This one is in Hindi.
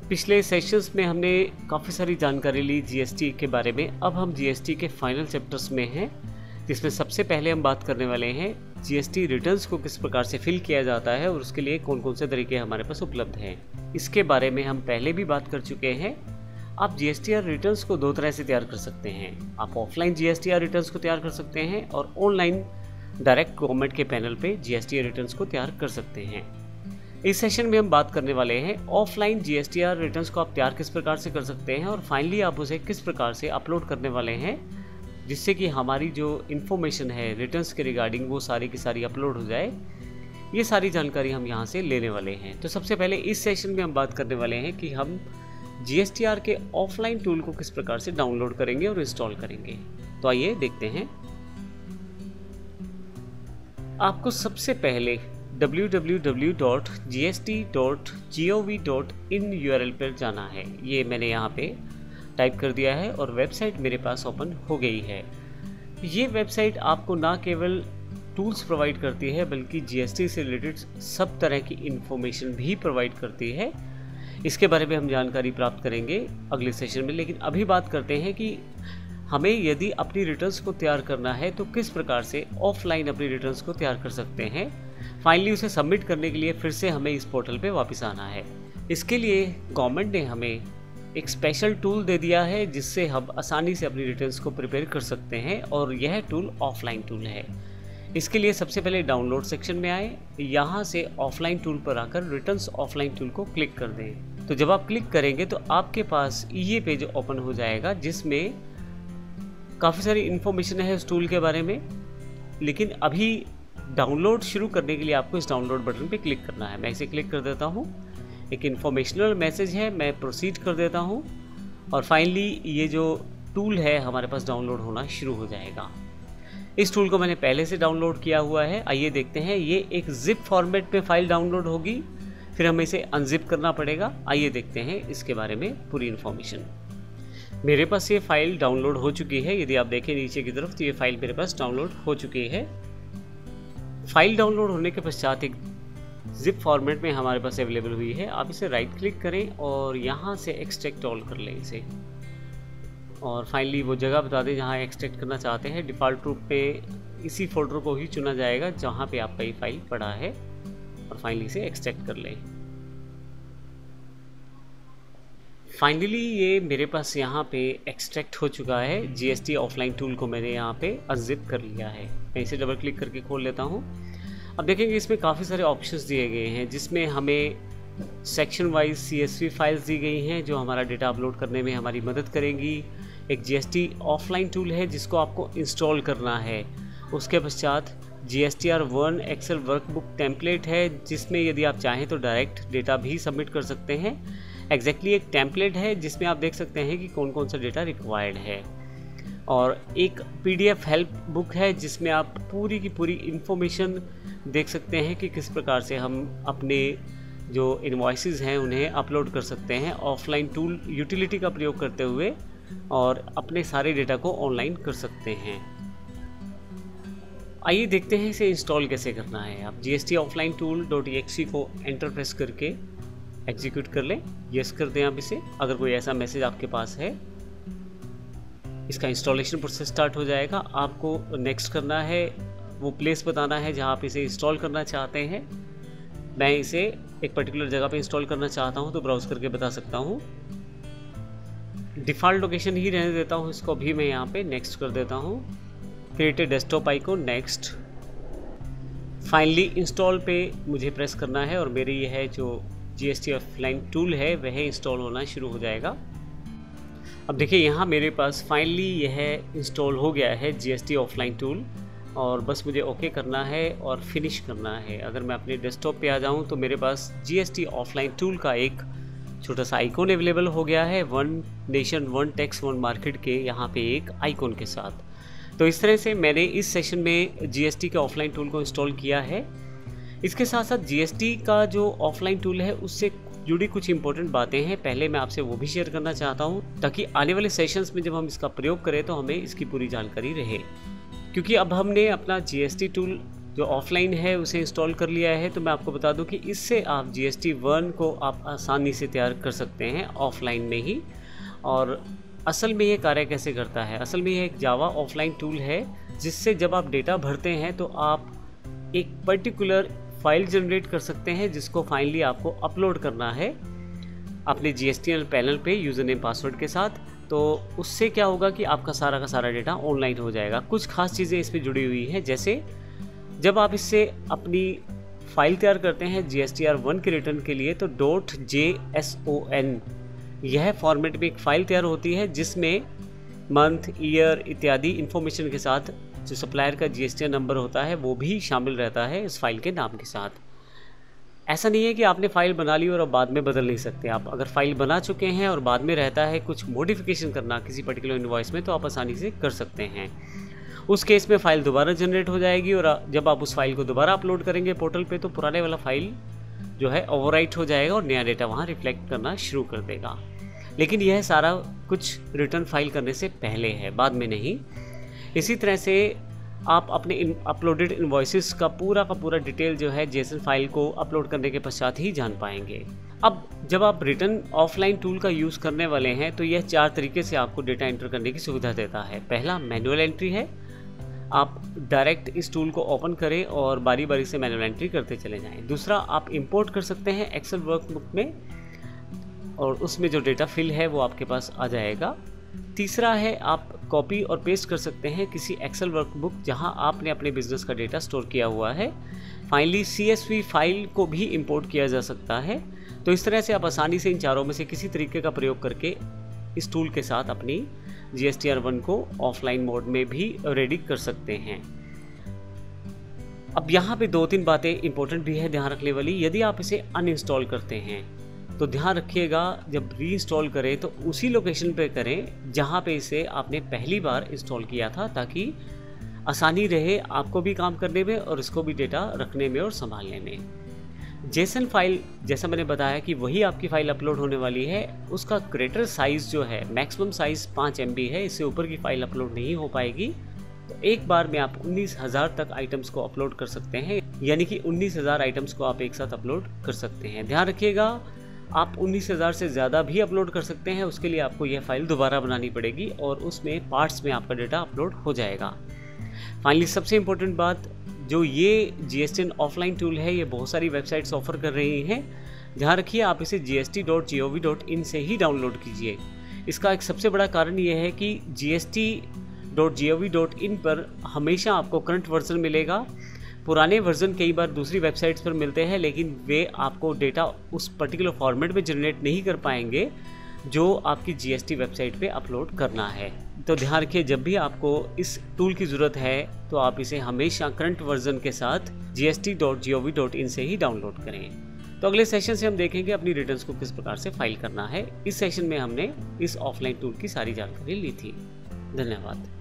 पिछले सेशंस में हमने काफ़ी सारी जानकारी ली जीएसटी के बारे में। अब हम जीएसटी के फाइनल चैप्टर्स में हैं, जिसमें सबसे पहले हम बात करने वाले हैं जीएसटी रिटर्न्स को किस प्रकार से फिल किया जाता है और उसके लिए कौन कौन से तरीके हमारे पास उपलब्ध हैं। इसके बारे में हम पहले भी बात कर चुके हैं। आप जीएसटीआर रिटर्न्स को दो तरह से तैयार कर सकते हैं। आप ऑफलाइन जीएसटीआर रिटर्न्स को तैयार कर सकते हैं और ऑनलाइन डायरेक्ट गवर्नमेंट के पैनल पे जीएसटीआर रिटर्न्स को तैयार कर सकते हैं। इस सेशन में हम बात करने वाले हैं ऑफलाइन जीएसटीआर रिटर्न्स को आप तैयार किस प्रकार से कर सकते हैं और फाइनली आप उसे किस प्रकार से अपलोड करने वाले हैं, जिससे कि हमारी जो इन्फॉर्मेशन है रिटर्न्स के रिगार्डिंग वो सारी की सारी अपलोड हो जाए। ये सारी जानकारी हम यहाँ से लेने वाले हैं। तो सबसे पहले इस सेशन में हम बात करने वाले हैं कि हम जीएसटीआर के ऑफलाइन टूल को किस प्रकार से डाउनलोड करेंगे और इंस्टॉल करेंगे। तो आइए देखते हैं। आपको सबसे पहले www.gst.gov.in URL पर जाना है। ये मैंने यहाँ पे टाइप कर दिया है और वेबसाइट मेरे पास ओपन हो गई है। ये वेबसाइट आपको ना केवल टूल्स प्रोवाइड करती है बल्कि जीएसटी से रिलेटेड सब तरह की इन्फॉर्मेशन भी प्रोवाइड करती है। इसके बारे में हम जानकारी प्राप्त करेंगे अगले सेशन में, लेकिन अभी बात करते हैं कि हमें यदि अपनी रिटर्न्स को तैयार करना है तो किस प्रकार से ऑफलाइन अपनी रिटर्न्स को तैयार कर सकते हैं। फाइनली उसे सबमिट करने के लिए फिर से हमें इस पोर्टल पे वापस आना है। इसके लिए गवर्नमेंट ने हमें एक स्पेशल टूल दे दिया है जिससे हम आसानी से अपनी रिटर्न्स को प्रिपेयर कर सकते हैं और यह टूल ऑफलाइन टूल है। इसके लिए सबसे पहले डाउनलोड सेक्शन में आए, यहाँ से ऑफलाइन टूल पर आकर रिटर्न्स ऑफलाइन टूल को क्लिक कर दें। तो जब आप क्लिक करेंगे तो आपके पास ये पेज ओपन हो जाएगा जिसमें काफ़ी सारी इन्फॉर्मेशन है उस टूल के बारे में, लेकिन अभी डाउनलोड शुरू करने के लिए आपको इस डाउनलोड बटन पे क्लिक करना है। मैं इसे क्लिक कर देता हूँ। एक इन्फॉर्मेशनल मैसेज है, मैं प्रोसीड कर देता हूँ और फाइनली ये जो टूल है हमारे पास डाउनलोड होना शुरू हो जाएगा। इस टूल को मैंने पहले से डाउनलोड किया हुआ है। आइए देखते हैं। ये एक जिप फॉर्मेट में फाइल डाउनलोड होगी, फिर हमें इसे अनजिप करना पड़ेगा। आइए देखते हैं इसके बारे में पूरी इन्फॉर्मेशन। मेरे पास ये फाइल डाउनलोड हो चुकी है। यदि आप देखें नीचे की तरफ तो ये फाइल मेरे पास डाउनलोड हो चुकी है। फाइल डाउनलोड होने के पश्चात एक जिप फॉर्मेट में हमारे पास अवेलेबल हुई है। आप इसे राइट क्लिक करें और यहाँ से एक्सट्रैक्ट ऑल कर लें इसे, और फाइनली वो जगह बता दें जहाँ एक्सट्रैक्ट करना चाहते हैं। डिफ़ॉल्ट रूप पे इसी फोल्डर को ही चुना जाएगा जहाँ पे आपका ये फाइल पड़ा है और फाइनली इसे एक्सट्रैक्ट कर लें। फाइनली ये मेरे पास यहाँ पे एक्सट्रैक्ट हो चुका है। जीएसटी ऑफलाइन टूल को मैंने यहाँ पे अनजिप कर लिया है। मैं इसे डबल क्लिक करके खोल लेता हूँ। अब देखेंगे इसमें काफ़ी सारे ऑप्शंस दिए गए हैं जिसमें हमें सेक्शन वाइज CSV फाइल्स दी गई हैं जो हमारा डेटा अपलोड करने में हमारी मदद करेंगी। एक जीएसटी ऑफलाइन टूल है जिसको आपको इंस्टॉल करना है। उसके पश्चात GSTR1 एक्सेल वर्कबुक टेम्पलेट है जिसमें यदि आप चाहें तो डायरेक्ट डेटा भी सबमिट कर सकते हैं। एग्जैक्टली एक टेम्पलेट है जिसमें आप देख सकते हैं कि कौन कौन सा डेटा रिक्वायर्ड है, और एक PDF हेल्प बुक है जिसमें आप पूरी की पूरी इन्फॉर्मेशन देख सकते हैं कि किस प्रकार से हम अपने जो इनवॉइसेस हैं उन्हें अपलोड कर सकते हैं ऑफलाइन टूल यूटिलिटी का प्रयोग करते हुए और अपने सारे डेटा को ऑनलाइन कर सकते हैं। आइए देखते हैं इसे इंस्टॉल कैसे करना है। आप gstofflinetool.exe को एंटर प्रेस करके एग्जीक्यूट कर लें। यस कर दें आप इसे। अगर कोई ऐसा मैसेज आपके पास है, इसका इंस्टॉलेशन प्रोसेस स्टार्ट हो जाएगा। आपको नेक्स्ट करना है, वो प्लेस बताना है जहाँ आप इसे इंस्टॉल करना चाहते हैं। मैं इसे एक पर्टिकुलर जगह पे इंस्टॉल करना चाहता हूँ तो ब्राउज करके बता सकता हूँ। डिफ़ॉल्ट लोकेशन ही रहने देता हूँ इसको। अभी मैं यहाँ पे नेक्स्ट कर देता हूँ। Create a desktop icon, next. Finally install पे मुझे प्रेस करना है और मेरी यह जो जीएसटी ऑफलाइन टूल है वह इंस्टॉल होना शुरू हो जाएगा। अब देखिए यहाँ मेरे पास फाइनली यह इंस्टॉल हो गया है जीएसटी ऑफलाइन टूल, और बस मुझे ओके करना है और फिनिश करना है। अगर मैं अपने डेस्कटॉप पे आ जाऊँ तो मेरे पास जीएसटी ऑफलाइन टूल का एक छोटा सा आइकॉन अवेलेबल हो गया है, one nation one tax one market के यहाँ पे एक आइकॉन के साथ। तो इस तरह से मैंने इस सेशन में जीएसटी के ऑफलाइन टूल को इंस्टॉल किया है। इसके साथ साथ जीएसटी का जो ऑफलाइन टूल है उससे जुड़ी कुछ इंपॉर्टेंट बातें हैं, पहले मैं आपसे वो भी शेयर करना चाहता हूँ ताकि आने वाले सेशंस में जब हम इसका प्रयोग करें तो हमें इसकी पूरी जानकारी रहे। क्योंकि अब हमने अपना जीएसटी टूल जो ऑफलाइन है उसे इंस्टॉल कर लिया है, तो मैं आपको बता दूं कि इससे आप GST-1 को आप आसानी से तैयार कर सकते हैं ऑफलाइन में ही। और असल में ये कार्य कैसे करता है? असल में ये एक जावा ऑफलाइन टूल है जिससे जब आप डेटा भरते हैं तो आप एक पर्टिकुलर फाइल जनरेट कर सकते हैं जिसको फाइनली आपको अपलोड करना है अपने GSTN पैनल पे यूज़र नेम पासवर्ड के साथ। तो उससे क्या होगा कि आपका सारा का सारा डेटा ऑनलाइन हो जाएगा। कुछ खास चीज़ें इसमें जुड़ी हुई हैं, जैसे जब आप इससे अपनी फाइल तैयार करते हैं GSTR1 के रिटर्न के लिए तो .json यह फॉर्मेट में एक फ़ाइल तैयार होती है जिसमें मंथ, ईयर इत्यादि इन्फॉर्मेशन के साथ जो सप्लायर का GSTN नंबर होता है वो भी शामिल रहता है इस फाइल के नाम के साथ। ऐसा नहीं है कि आपने फ़ाइल बना ली और अब बाद में बदल नहीं सकते। आप अगर फ़ाइल बना चुके हैं और बाद में रहता है कुछ मॉडिफिकेशन करना किसी पर्टिकुलर इनवॉइस में, तो आप आसानी से कर सकते हैं। उस केस में फ़ाइल दोबारा जनरेट हो जाएगी और जब आप उस फाइल को दोबारा अपलोड करेंगे पोर्टल पे तो पुराने वाला फाइल जो है ओवरराइट हो जाएगा और नया डेटा वहाँ रिफ्लेक्ट करना शुरू कर देगा। लेकिन यह सारा कुछ रिटर्न फाइल करने से पहले है, बाद में नहीं। इसी तरह से आप अपने अपलोडेड इनवॉइसेस का पूरा डिटेल जो है जेसन फाइल को अपलोड करने के पश्चात ही जान पाएंगे। अब जब आप रिटर्न ऑफलाइन टूल का यूज़ करने वाले हैं तो यह 4 तरीके से आपको डेटा एंटर करने की सुविधा देता है। पहला मैनुअल एंट्री है। आप डायरेक्ट इस टूल को ओपन करें और बारी बारी से मैनुअल एंट्री करते चले जाएं। दूसरा, आप इंपोर्ट कर सकते हैं एक्सेल वर्कबुक में और उसमें जो डेटा फिल है वो आपके पास आ जाएगा। तीसरा है, आप कॉपी और पेस्ट कर सकते हैं किसी एक्सेल वर्कबुक जहां आपने अपने बिजनेस का डेटा स्टोर किया हुआ है। फाइनली CSV फाइल को भी इंपोर्ट किया जा सकता है। तो इस तरह से आप आसानी से इन चारों में से किसी तरीके का प्रयोग करके इस टूल के साथ अपनी GSTR1 को ऑफलाइन मोड में भी रेडी कर सकते हैं। अब यहाँ पे 2-3 बातें इंपॉर्टेंट भी है ध्यान रखने वाली। यदि आप इसे अनइंस्टॉल करते हैं तो ध्यान रखिएगा जब रीइंस्टॉल करें तो उसी लोकेशन पे करें जहाँ पे इसे आपने पहली बार इंस्टॉल किया था, ताकि आसानी रहे आपको भी काम करने में और इसको भी डेटा रखने में और संभालने में। जेसन फाइल, जैसा मैंने बताया कि वही आपकी फ़ाइल अपलोड होने वाली है, उसका ग्रेटर साइज़ जो है मैक्सिमम साइज़ 5 MB है। इससे ऊपर की फ़ाइल अपलोड नहीं हो पाएगी। तो एक बार में आप 19,000 तक आइटम्स को अपलोड कर सकते हैं, यानी कि 19,000 आइटम्स को आप एक साथ अपलोड कर सकते हैं। ध्यान रखिएगा, आप 19,000 से ज़्यादा भी अपलोड कर सकते हैं। उसके लिए आपको यह फ़ाइल दोबारा बनानी पड़ेगी और उसमें पार्ट्स में आपका डेटा अपलोड हो जाएगा। फाइनली सबसे इम्पोर्टेंट बात, जो ये GSTN ऑफलाइन टूल है ये बहुत सारी वेबसाइट्स ऑफ़र कर रही हैं। ध्यान रखिए, आप इसे gst.gov.in से ही डाउनलोड कीजिए। इसका एक सबसे बड़ा कारण ये है कि gst.gov.in पर हमेशा आपको करंट वर्जन मिलेगा। पुराने वर्जन कई बार दूसरी वेबसाइट्स पर मिलते हैं, लेकिन वे आपको डेटा उस पर्टिकुलर फॉर्मेट में जनरेट नहीं कर पाएंगे जो आपकी GST वेबसाइट पे अपलोड करना है। तो ध्यान रखिए, जब भी आपको इस टूल की ज़रूरत है तो आप इसे हमेशा करंट वर्जन के साथ gst.gov.in से ही डाउनलोड करें। तो अगले सेशन से हम देखेंगे अपनी रिटर्न्स को किस प्रकार से फाइल करना है। इस सेशन में हमने इस ऑफलाइन टूल की सारी जानकारी ली थी। धन्यवाद।